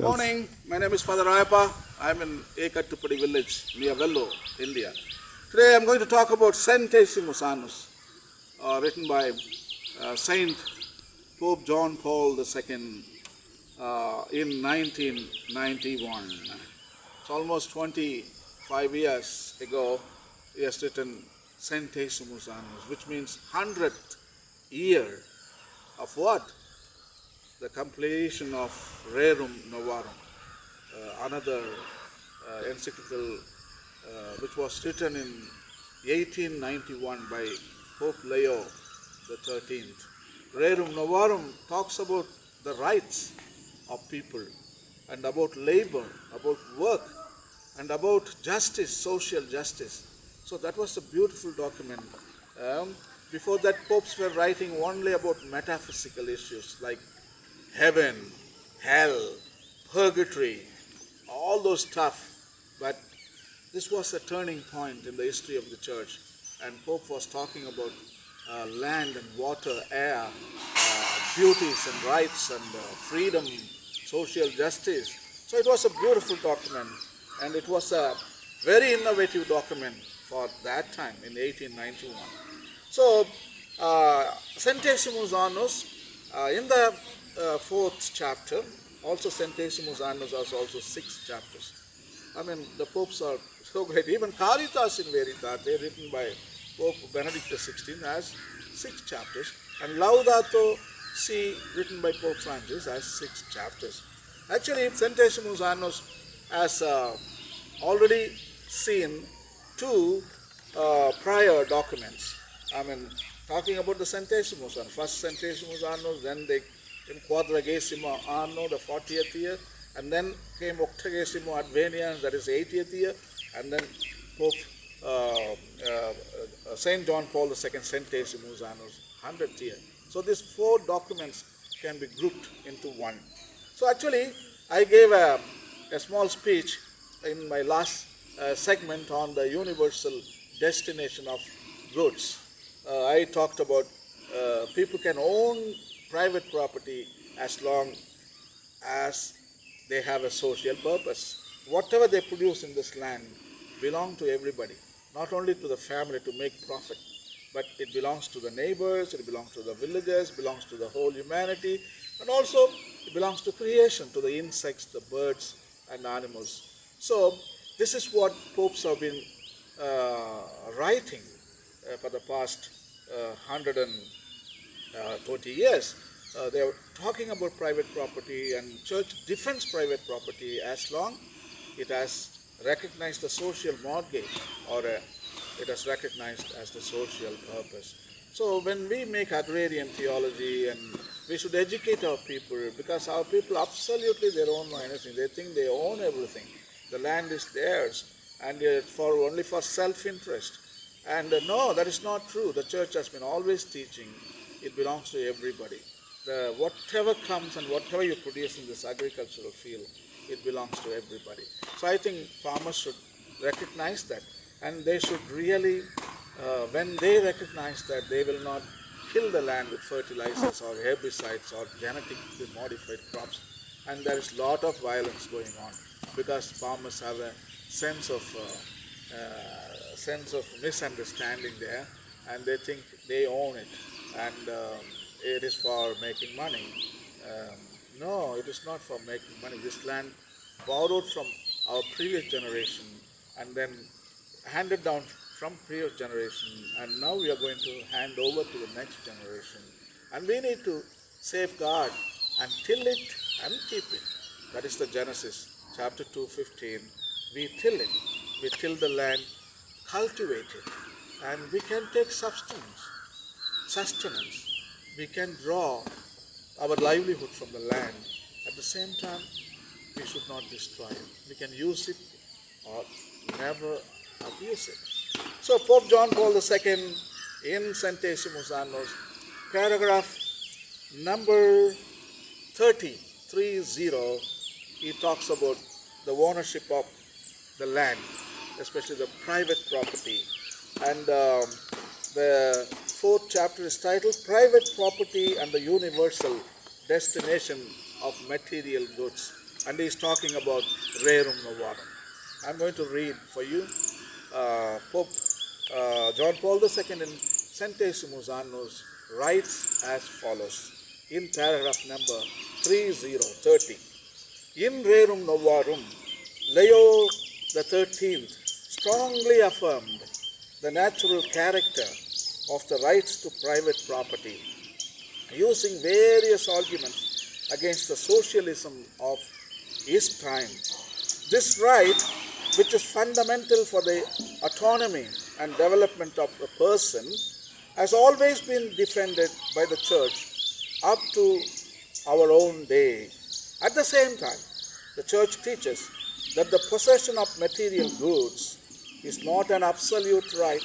Morning, my name is Father Rayappa. I'm in Ekattupudi village near Vellore, India. Today I'm going to talk about Centesimus Annus, written by Saint Pope John Paul II in 1991. It's almost 25 years ago he has written Centesimus Annus, which means 100th year of what? The completion of Rerum, novarum, another encyclical which was written in 1891 by Pope Leo XIII. Rerum novarum talks about the rights of people and about labor, about work, and about justice, social justice. So that was a beautiful document. Before that, popes were writing only about metaphysical issues like heaven, hell, purgatory, all those stuff. But this was a turning point in the history of the church, and Pope was talking about land and water, air, duties and rights and freedom, social justice. So it was a beautiful document, and it was a very innovative document for that time in 1891. So Centesimus Annus, in the fourth chapter, also Centesimus Annus has also 6 chapters. I mean, the popes are so great. Even Caritas in Veritate, written by Pope Benedict XVI, has 6 chapters. And Laudato Si, written by Pope Francis, has 6 chapters. Actually, Centesimus Annus has already seen 2 prior documents. I mean, talking about the Centesimus Annus, first Centesimus Annus, then they came Quadragesimo Anno, the 40th year, and then came Octagesimo Adveniens, that is 80th year, and then Pope Saint John Paul II, Centesimus Annus, 100th year. So these 4 documents can be grouped into one. So actually, I gave a small speech in my last segment on the universal destination of goods. I talked about people can own private property as long as they have a social purpose. Whatever they produce in this land belongs to everybody, not only to the family to make profit, but it belongs to the neighbors, it belongs to the villagers, it belongs to the whole humanity, and also it belongs to creation, to the insects, the birds, and animals. So this is what popes have been writing for the past 120 years. They are talking about private property, and church defends private property as long it has recognized the social mortgage, or it has recognized as the social purpose. So when we make agrarian theology, and we should educate our people, because our people absolutely they don't know anything. They think they own everything. The land is theirs, and only for self-interest. And no, that is not true. The church has been always teaching it belongs to everybody. Whatever comes and whatever you produce in this agricultural field, it belongs to everybody. So I think farmers should recognize that, and they should really, when they recognize that, they will not kill the land with fertilizers or herbicides or genetically modified crops. And there is a lot of violence going on because farmers have a sense of misunderstanding there, and they think they own it, and it is for making money. No, it is not for making money. This land borrowed from our previous generation and then handed down from previous generation, and now we are going to hand over to the next generation. And we need to safeguard and till it and keep it. That is the Genesis chapter 2:15. We till it. We till the land, cultivate it, and we can take sustenance. We can draw our livelihood from the land. At the same time, we should not destroy it. We can use it or never abuse it. So Pope John Paul II in Centesimus Annus, paragraph number 30, he talks about the ownership of the land, especially the private property. And the 4th chapter is titled Private Property and the Universal Destination of Material Goods. and he is talking about Rerum novarum. I am going to read for you Pope John Paul II in Centesimus Annus writes as follows in paragraph number 30. In Rerum novarum, Leo the 13th strongly affirmed the natural character of the rights to private property, using various arguments against the socialism of his time. This right, which is fundamental for the autonomy and development of a person, has always been defended by the Church up to our own day. At the same time, the Church teaches that the possession of material goods is not an absolute right,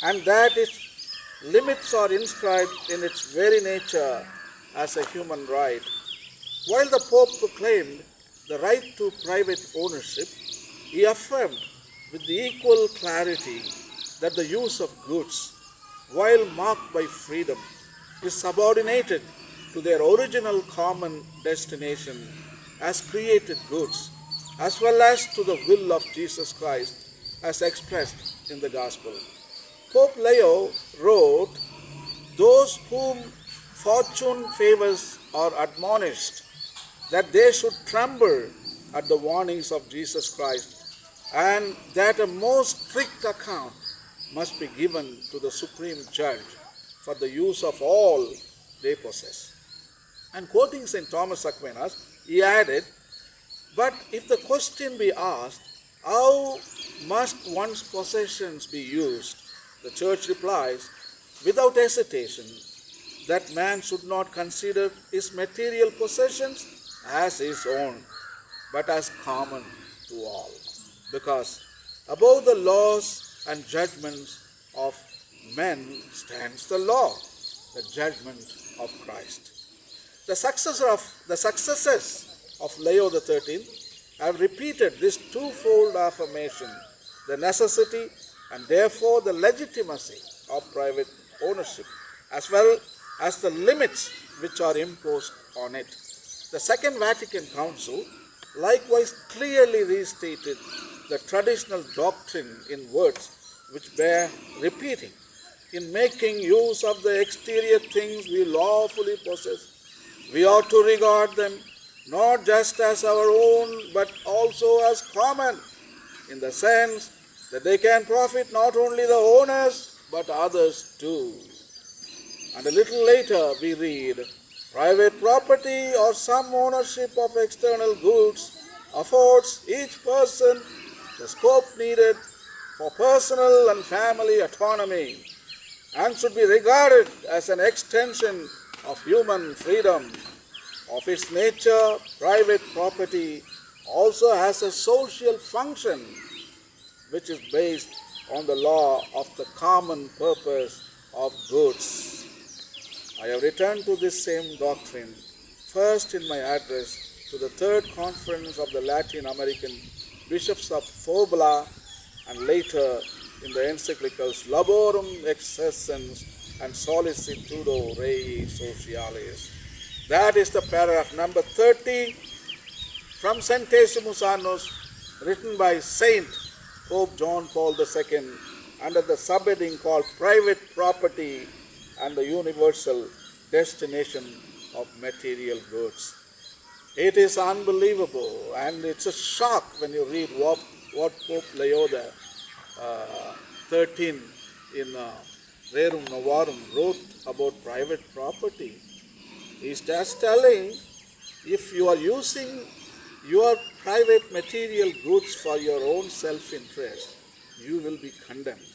and that its limits are inscribed in its very nature as a human right. While the Pope proclaimed the right to private ownership, he affirmed with equal clarity that the use of goods, while marked by freedom, is subordinated to their original common destination as created goods, as well as to the will of Jesus Christ as expressed in the Gospel. Pope Leo wrote, "Those whom fortune favors are admonished that they should tremble at the warnings of Jesus Christ, and that a most strict account must be given to the Supreme Judge for the use of all they possess." And quoting Saint Thomas Aquinas, he added, "But if the question be asked, how must one's possessions be used? The Church replies, without hesitation, that man should not consider his material possessions as his own, but as common to all, because above the laws and judgments of men stands the law, the judgment of Christ." The successors of Leo XIII have repeated this twofold affirmation, the necessity and therefore the legitimacy of private ownership, as well as the limits which are imposed on it. The Second Vatican Council likewise clearly restated the traditional doctrine in words which bear repeating. In making use of the exterior things we lawfully possess, we ought to regard them not just as our own, but also as common, in the sense that they can profit not only the owners, but others too. And a little later we read, "Private property or some ownership of external goods affords each person the scope needed for personal and family autonomy, and should be regarded as an extension of human freedom. Of its nature, private property also has a social function which is based on the law of the common purpose of goods." I have returned to this same doctrine, first in my address to the Third Conference of the Latin American Bishops of Fobla, and later in the encyclicals Laborum Excessens and Solicitudo Rei Socialis. That is the paragraph number 30 from Centesimus Annus, written by Saint Pope John Paul II under the subheading called Private Property and the Universal Destination of Material Goods. It is unbelievable, and it's a shock when you read what Pope Leo XIII in Rerum novarum wrote about private property. He's just telling, if you are using your private material goods for your own self-interest, you will be condemned.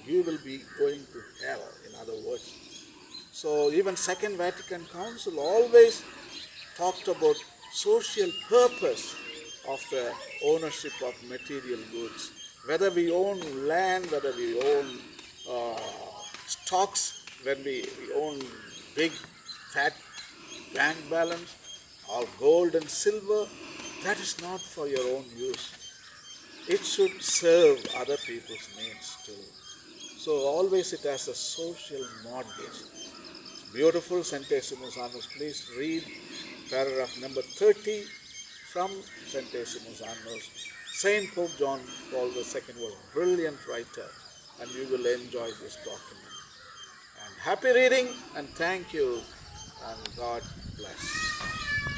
You will be going to hell, in other words. So even Second Vatican Council always talked about social purpose of the ownership of material goods. Whether we own land, whether we own stocks, when we own big fat bank balance, or gold and silver, that is not for your own use. It should serve other people's needs too. So always it has a social mortgage. Beautiful Centesimus Annus. Please read paragraph number 30 from Centesimus Annus. Saint Pope John Paul II was a brilliant writer, and you will enjoy this document. And happy reading, and thank you, and God bless.